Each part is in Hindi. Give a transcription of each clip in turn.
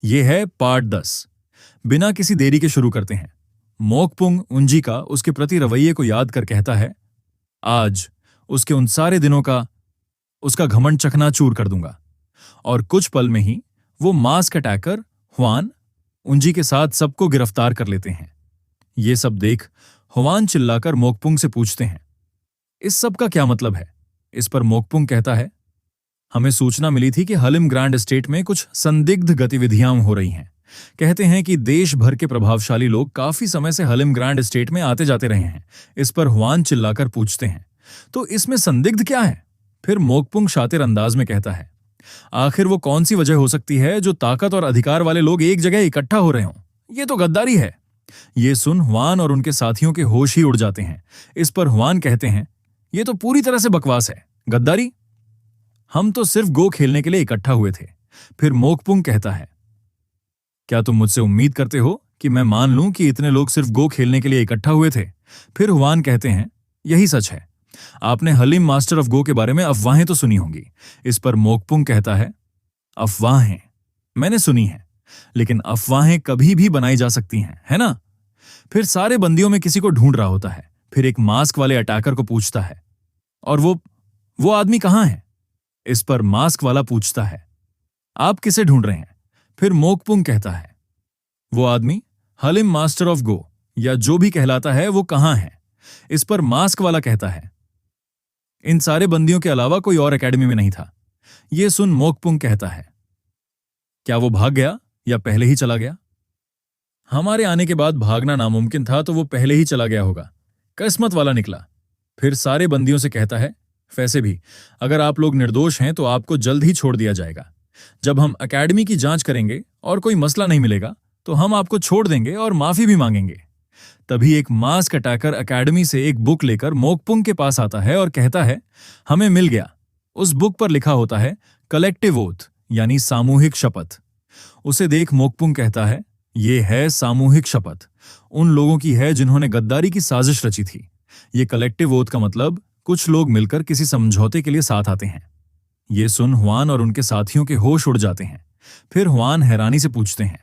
ये है पार्ट 10। बिना किसी देरी के शुरू करते हैं। मोकपुंग उंजी का उसके प्रति रवैये को याद कर कहता है, आज उसके उन सारे दिनों का उसका घमंड चकनाचूर कर दूंगा। और कुछ पल में ही वो मास्क अटैकर हुआन उंजी के साथ सबको गिरफ्तार कर लेते हैं। ये सब देख हुआन चिल्लाकर मोकपुंग से पूछते हैं, इस सब का क्या मतलब है? इस पर मोकपुंग कहता है, हमें सूचना मिली थी कि हलिम ग्रैंड एस्टेट में कुछ संदिग्ध गतिविधियां हो रही हैं। कहते हैं कि देश भर के प्रभावशाली लोग काफी समय से हलिम ग्रैंड एस्टेट में आते जाते रहे हैं। इस पर हुआन चिल्लाकर पूछते हैं, तो इसमें संदिग्ध क्या है? फिर मोकपुंग शातिर अंदाज में कहता है, आखिर वो कौन सी वजह हो सकती है जो ताकत और अधिकार वाले लोग एक जगह इकट्ठा हो रहे हों? ये तो गद्दारी है। ये सुन हुआन और उनके साथियों के होश ही उड़ जाते हैं। इस पर हुआन कहते हैं, ये तो पूरी तरह से बकवास है। गद्दारी? हम तो सिर्फ गो खेलने के लिए इकट्ठा हुए थे। फिर मोकपुंग कहता है, क्या तुम मुझसे उम्मीद करते हो कि मैं मान लूं कि इतने लोग सिर्फ गो खेलने के लिए इकट्ठा हुए थे? फिर हुआन कहते हैं, यही सच है। आपने हलीम मास्टर ऑफ गो के बारे में अफवाहें तो सुनी होंगी। इस पर मोकपुंग कहता है, अफवाहें मैंने सुनी हैं, लेकिन अफवाहें कभी भी बनाई जा सकती हैं, है ना? फिर सारे बंदियों में किसी को ढूंढ रहा होता है। फिर एक मास्क वाले अटैकर को पूछता है, और वो आदमी कहां है? इस पर मास्क वाला पूछता है, आप किसे ढूंढ रहे हैं? फिर मोकपुंग कहता है, वो आदमी हलिम मास्टर ऑफ गो या जो भी कहलाता है वो कहां है? इस पर मास्क वाला कहता है, इन सारे बंदियों के अलावा कोई और एकेडमी में नहीं था। यह सुन मोकपुंग कहता है, क्या वो भाग गया या पहले ही चला गया? हमारे आने के बाद भागना नामुमकिन था, तो वो पहले ही चला गया होगा। किस्मत वाला निकला। फिर सारे बंदियों से कहता है, वैसे भी अगर आप लोग निर्दोष हैं तो आपको जल्द ही छोड़ दिया जाएगा। जब हम एकेडमी की जांच करेंगे और कोई मसला नहीं मिलेगा तो हम आपको छोड़ देंगे और माफी भी मांगेंगे। तभी एक मास्क अटैकर एकेडमी से एक बुक लेकर मोकपुंग के पास आता है और कहता है, हमें मिल गया। उस बुक पर लिखा होता है कलेक्टिव ओथ, यानी सामूहिक शपथ। उसे देख मोकपुंग कहता है, यह है सामूहिक शपथ उन लोगों की है जिन्होंने गद्दारी की साजिश रची थी। ये कलेक्टिव ओथ का मतलब कुछ लोग मिलकर किसी समझौते के लिए साथ आते हैं। ये सुन हुआन और उनके साथियों के होश उड़ जाते हैं। फिर हुआन हैरानी से पूछते हैं,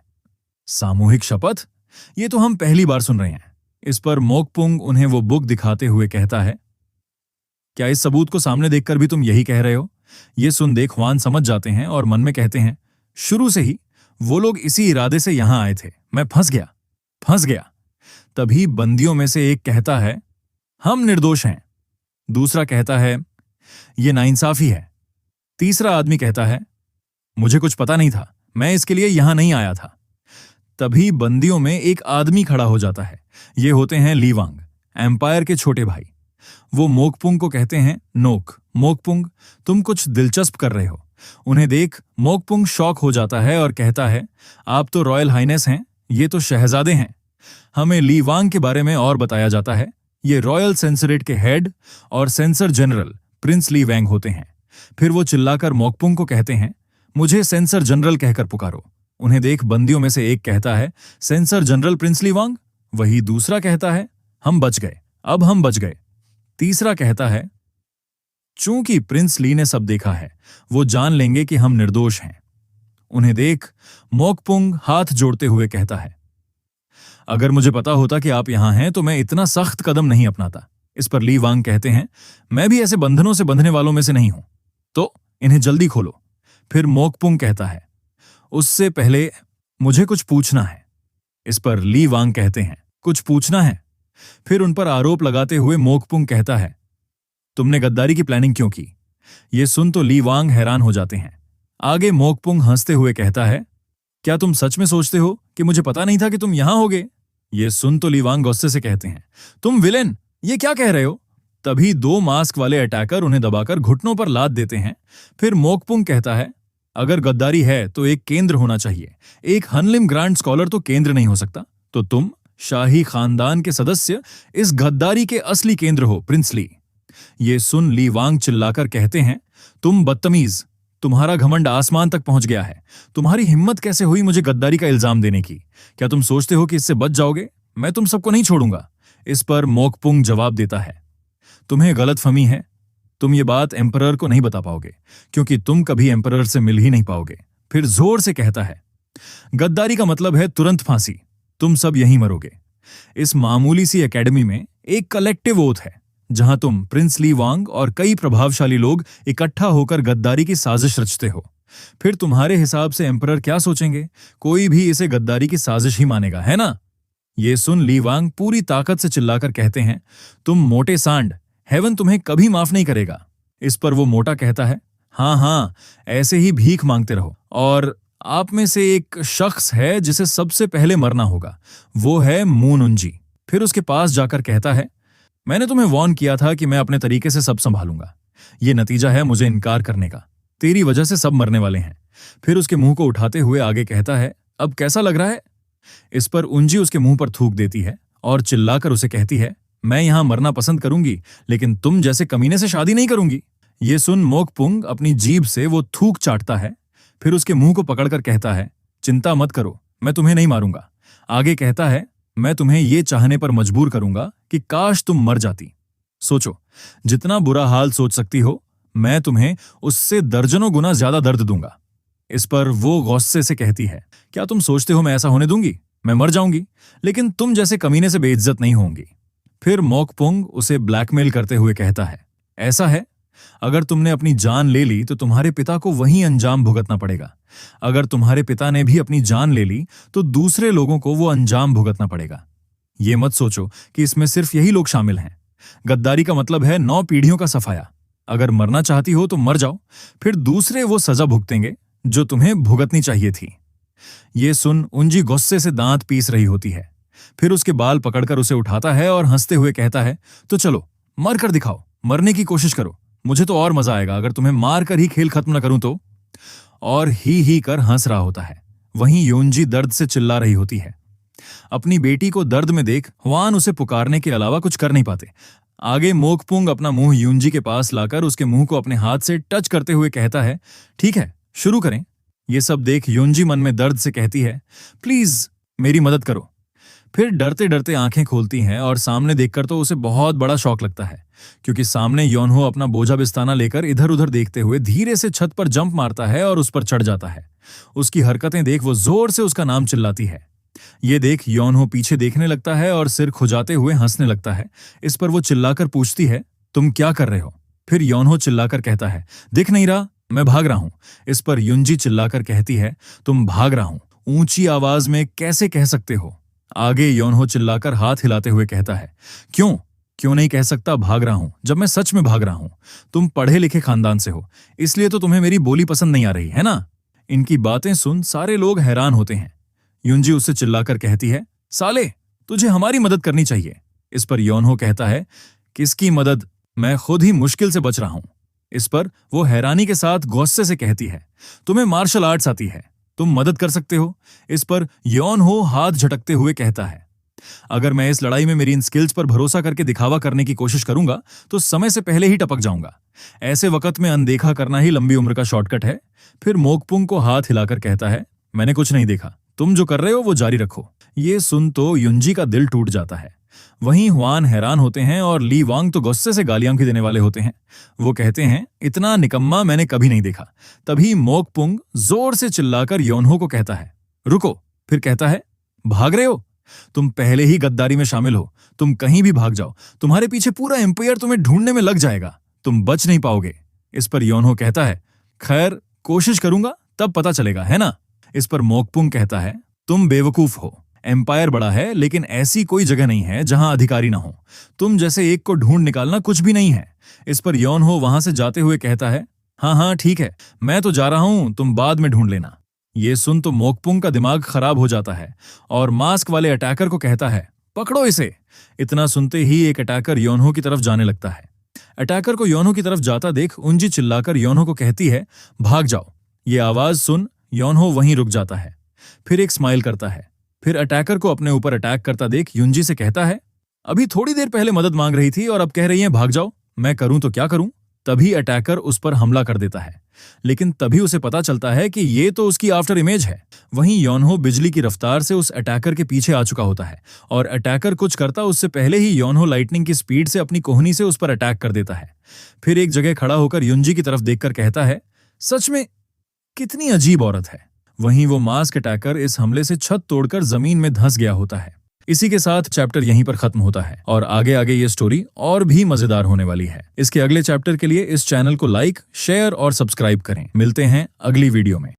सामूहिक शपथ? ये तो हम पहली बार सुन रहे हैं। इस पर मोकपुंग उन्हें वो बुक दिखाते हुए कहता है, क्या इस सबूत को सामने देखकर भी तुम यही कह रहे हो? ये सुन देख हुआन समझ जाते हैं और मन में कहते हैं, शुरू से ही वो लोग इसी इरादे से यहां आए थे। मैं फंस गया। तभी बंदियों में से एक कहता है, हम निर्दोष हैं। दूसरा कहता है, ये नाइंसाफी है। तीसरा आदमी कहता है, मुझे कुछ पता नहीं था, मैं इसके लिए यहां नहीं आया था। तभी बंदियों में एक आदमी खड़ा हो जाता है। ये होते हैं ली वांग, एम्पायर के छोटे भाई। वो मोकपुंग को कहते हैं, मोकपुंग, तुम कुछ दिलचस्प कर रहे हो। उन्हें देख मोकपुंग शॉक हो जाता है और कहता है, आप तो रॉयल हाइनेस हैं, ये तो शहजादे हैं। हमें ली वांग के बारे में और बताया जाता है, ये रॉयल सेंसरेट के हेड और सेंसर जनरल प्रिंस ली वैंग होते हैं। फिर वो चिल्लाकर मोकपुंग को कहते हैं, मुझे सेंसर जनरल कहकर पुकारो। उन्हें देख बंदियों में से एक कहता है, सेंसर जनरल प्रिंस ली वांग? वही दूसरा कहता है, हम बच गए। तीसरा कहता है, चूंकि प्रिंस ली ने सब देखा है, वो जान लेंगे कि हम निर्दोष हैं। उन्हें देख मोकपुंग हाथ जोड़ते हुए कहता है, अगर मुझे पता होता कि आप यहां हैं तो मैं इतना सख्त कदम नहीं अपनाता। इस पर ली वांग कहते हैं, मैं भी ऐसे बंधनों से बंधने वालों में से नहीं हूं, तो इन्हें जल्दी खोलो। फिर मोकपुंग कहता है, उससे पहले मुझे कुछ पूछना है। इस पर ली वांग कहते हैं, कुछ पूछना है? फिर उन पर आरोप लगाते हुए मोकपुंग कहता है, तुमने गद्दारी की प्लानिंग क्यों की? ये सुन तो ली वांग हैरान हो जाते हैं। आगे मोकपुंग हंसते हुए कहता है, क्या तुम सच में सोचते हो कि मुझे पता नहीं था कि तुम यहां होगे? ये सुन तो ली वांग गुस्से से कहते हैं, तुम विलेन, ये क्या कह रहे हो? तभी दो मास्क वाले अटैकर उन्हें दबाकर घुटनों पर लाद देते हैं। फिर मोकपुंग कहता है, अगर गद्दारी है तो एक केंद्र होना चाहिए। एक हनलिम ग्रांड स्कॉलर तो केंद्र नहीं हो सकता। तो तुम शाही खानदान के सदस्य इस गद्दारी के असली केंद्र हो, प्रिंस ली। ये सुन ली वांग चिल्लाकर कहते हैं, तुम बदतमीज, तुम्हारा घमंड आसमान तक पहुंच गया है। तुम्हारी हिम्मत कैसे हुई मुझे गद्दारी का इल्जाम देने की? क्या तुम सोचते हो कि इससे बच जाओगे? मैं तुम सबको नहीं छोड़ूंगा। इस पर मोकपुंग जवाब देता है, तुम्हें गलतफहमी है। तुम ये बात एम्परर को नहीं बता पाओगे, क्योंकि तुम कभी एम्परर से मिल ही नहीं पाओगे। फिर जोर से कहता है, गद्दारी का मतलब है तुरंत फांसी। तुम सब यहीं मरोगे। इस मामूली सी एकेडमी में एक कलेक्टिव ओथ है जहां तुम प्रिंस ली वांग और कई प्रभावशाली लोग इकट्ठा होकर गद्दारी की साजिश रचते हो। फिर तुम्हारे हिसाब से एम्परर क्या सोचेंगे? कोई भी इसे गद्दारी की साजिश ही मानेगा, है ना? ये सुन ली वांग पूरी ताकत से चिल्लाकर कहते हैं, तुम मोटे सांड, हेवन तुम्हें कभी माफ नहीं करेगा। इस पर वो मोटा कहता है, हाँ हाँ, ऐसे ही भीख मांगते रहो। और आप में से एक शख्स है जिसे सबसे पहले मरना होगा, वो है मून उंजी। फिर उसके पास जाकर कहता है, मैंने तुम्हें वॉर्न किया था कि मैं अपने तरीके से सब संभालूंगा। ये नतीजा है मुझे इनकार करने का। तेरी वजह से सब मरने वाले हैं। फिर उसके मुंह को उठाते हुए आगे कहता है, अब कैसा लग रहा है? इस पर उंजी उसके मुंह पर थूक देती है और चिल्लाकर उसे कहती है, मैं यहां मरना पसंद करूंगी, लेकिन तुम जैसे कमीने से शादी नहीं करूंगी। ये सुन मोकपुंग अपनी जीभ से वो थूक चाटता है। फिर उसके मुंह को पकड़कर कहता है, चिंता मत करो, मैं तुम्हें नहीं मारूंगा। आगे कहता है, मैं तुम्हें ये चाहने पर मजबूर करूंगा कि काश तुम मर जाती। सोचो, जितना बुरा हाल सोच सकती हो, मैं तुम्हें उससे दर्जनों गुना ज्यादा दर्द दूंगा। इस पर वो गुस्से से कहती है, क्या तुम सोचते हो मैं ऐसा होने दूंगी? मैं मर जाऊंगी, लेकिन तुम जैसे कमीने से बेइज्जत नहीं होंगी। फिर मोकपुंग उसे ब्लैकमेल करते हुए कहता है, ऐसा है, अगर तुमने अपनी जान ले ली तो तुम्हारे पिता को वही अंजाम भुगतना पड़ेगा। अगर तुम्हारे पिता ने भी अपनी जान ले ली तो दूसरे लोगों को वो अंजाम भुगतना पड़ेगा। ये मत सोचो कि इसमें सिर्फ यही लोग शामिल हैं। गद्दारी का मतलब है 9 पीढ़ियों का सफाया। अगर मरना चाहती हो तो मर जाओ, फिर दूसरे वो सजा भुगतेंगे जो तुम्हें भुगतनी चाहिए थी। ये सुन उंजी गुस्से से दांत पीस रही होती है। फिर उसके बाल पकड़कर उसे उठाता है और हंसते हुए कहता है, तो चलो मर कर दिखाओ, मरने की कोशिश करो। मुझे तो और मजा आएगा अगर तुम्हें मार कर ही खेल खत्म न करूं तो। और ही कर हंस रहा होता है। वहीं योंजी दर्द से चिल्ला रही होती है। अपनी बेटी को दर्द में देख हुआन उसे पुकारने के अलावा कुछ कर नहीं पाते। आगे मोकपुंग अपना मुंह यूंजी के पास लाकर उसके मुंह को अपने हाथ से टच करते हुए कहता है, ठीक है, शुरू करें। ये सब देख यूंजी मन में दर्द से कहती है, प्लीज मेरी मदद करो। फिर डरते डरते आंखें खोलती हैं और सामने देखकर तो उसे बहुत बड़ा शौक लगता है, क्योंकि सामने योनहो अपना बोझा बिस्ताना लेकर इधर उधर देखते हुए धीरे से छत पर जंप मारता है और उस पर चढ़ जाता है। उसकी हरकतें देख वो जोर से उसका नाम चिल्लाती है। ये देख योनहो पीछे देखने लगता है और सिर खुजाते हुए हंसने लगता है। इस पर वो चिल्लाकर पूछती है, तुम क्या कर रहे हो? फिर योनहो चिल्लाकर कहता है, दिख नहीं रहा, मैं भाग रहा हूं। इस पर युंजी चिल्लाकर कहती है, तुम भाग रहा हूं ऊंची आवाज में कैसे कह सकते हो? आगे योनहो चिल्लाकर हाथ हिलाते हुए कहता है, क्यों नहीं कह सकता भाग रहा हूं, जब मैं सच में भाग रहा हूं। तुम पढ़े लिखे खानदान से हो, इसलिए तो तुम्हें मेरी बोली पसंद नहीं आ रही है ना? इनकी बातें सुन सारे लोग हैरान होते हैं। युंजी उससे चिल्लाकर कहती है, साले, तुझे हमारी मदद करनी चाहिए। इस पर योनहो कहता है, किसकी मदद? मैं खुद ही मुश्किल से बच रहा हूं। इस पर वो हैरानी के साथ गुस्से से कहती है, तुम्हें मार्शल आर्ट्स आती है, तुम मदद कर सकते हो। इस पर योनहो हाथ झटकते हुए कहता है, अगर मैं इस लड़ाई में मेरी इन स्किल्स पर भरोसा करके दिखावा करने की कोशिश करूंगा तो समय से पहले ही टपक जाऊंगा। ऐसे वक्त में अनदेखा करना ही लंबी उम्र का शॉर्टकट है। फिर मोकपुंग को हाथ हिलाकर कहता है, मैंने कुछ नहीं देखा, तुम जो कर रहे हो वो जारी रखो। ये सुन तो युंजी का दिल टूट जाता है। वहीं हुआन हैरान होते हैं और ली वांग तो गुस्से से गालियां भी देने वाले होते हैं। वो कहते हैं, इतना निकम्मा मैंने कभी नहीं देखा। तभी मोकपुंग जोर से चिल्लाकर योनहो को कहता है, रुको। फिर कहता है, भाग रहे हो? तुम पहले ही गद्दारी में शामिल हो, तुम कहीं भी भाग जाओ, तुम्हारे पीछे पूरा एम्पायर तुम्हें ढूंढने में लग जाएगा, तुम बच नहीं पाओगे। इस पर योनहो कहता है, खैर कोशिश करूंगा, तब पता चलेगा, है ना? इस पर मोकपुंग कहता है, तुम बेवकूफ हो। एम्पायर बड़ा है, लेकिन ऐसी कोई जगह नहीं है जहां अधिकारी ना हो। तुम जैसे एक को ढूंढ निकालना कुछ भी नहीं है। इस पर योनहो वहां से जाते हुए कहता है, हाँ ठीक है, मैं तो जा रहा हूं, तुम बाद में ढूंढ लेना। ये सुन तो मोकपुंग का दिमाग खराब हो जाता है और मास्क वाले अटैकर को कहता है, पकड़ो इसे। इतना सुनते ही एक अटैकर योनहो की तरफ जाने लगता है। अटैकर को योनहो की तरफ जाता देख उंजी चिल्लाकर योनहो को कहती है, भाग जाओ। ये आवाज सुन योनहो वहीं रुक जाता है। फिर एक स्माइल करता है। फिर अटैकर को अपने ऊपर अटैक करता देख युंजी से कहता है, अभी थोड़ी देर पहले मदद मांग रही थी और अब कह रही है भाग जाओ, मैं करूं तो क्या करूं? तभी अटैकर उस पर हमला कर देता है, लेकिन तभी उसे पता चलता है कि ये तो उसकी आफ्टर इमेज है। वहीं योनहो बिजली की रफ्तार से उस अटैकर के पीछे आ चुका होता है और अटैकर कुछ करता उससे पहले ही योनहो लाइटनिंग की स्पीड से अपनी कोहनी से उस पर अटैक कर देता है। फिर एक जगह खड़ा होकर युंजी की तरफ देखकर कहता है, सच में कितनी अजीब औरत है। वहीं वो मास्क अटैकर इस हमले से छत तोड़कर जमीन में धंस गया होता है। इसी के साथ चैप्टर यहीं पर खत्म होता है और आगे आगे ये स्टोरी और भी मजेदार होने वाली है। इसके अगले चैप्टर के लिए इस चैनल को लाइक, शेयर और सब्सक्राइब करें। मिलते हैं अगली वीडियो में।